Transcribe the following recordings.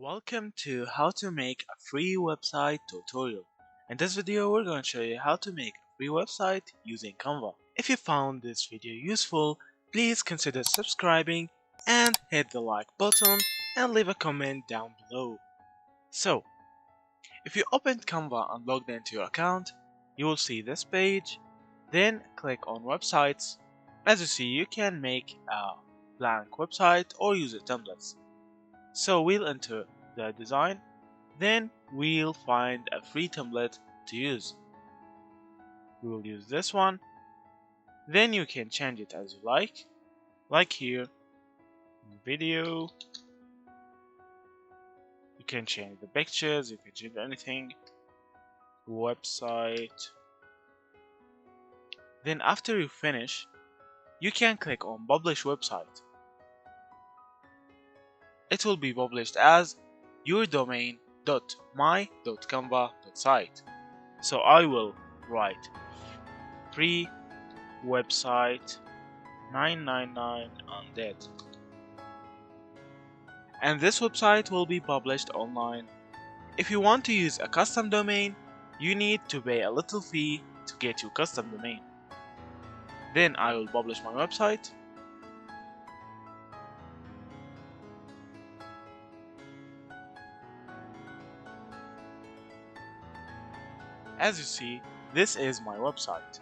Welcome to how to make a free website tutorial. In this video we're going to show you how to make a free website using Canva. If you found this video useful, please consider subscribing and hit the like button and leave a comment down below. So, if you opened Canva and logged into your account, you will see this page. Then click on websites. As you see, you can make a blank website or use a templates. So we'll enter the design, then we'll find a free template to use. We will use this one, then you can change it as you like here, video, you can change the pictures, you can change anything, website. Then after you finish, you can click on publish website. It will be published as yourdomain.my.canva.site. So I will write free website 999 on that. And this website will be published online. If you want to use a custom domain, you need to pay a little fee to get your custom domain. Then I will publish my website. As you see, this is my website.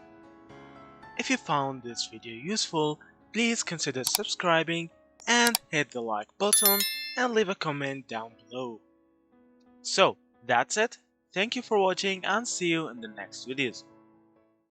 If you found this video useful, please consider subscribing and hit the like button and leave a comment down below. So, that's it. Thank you for watching and see you in the next videos.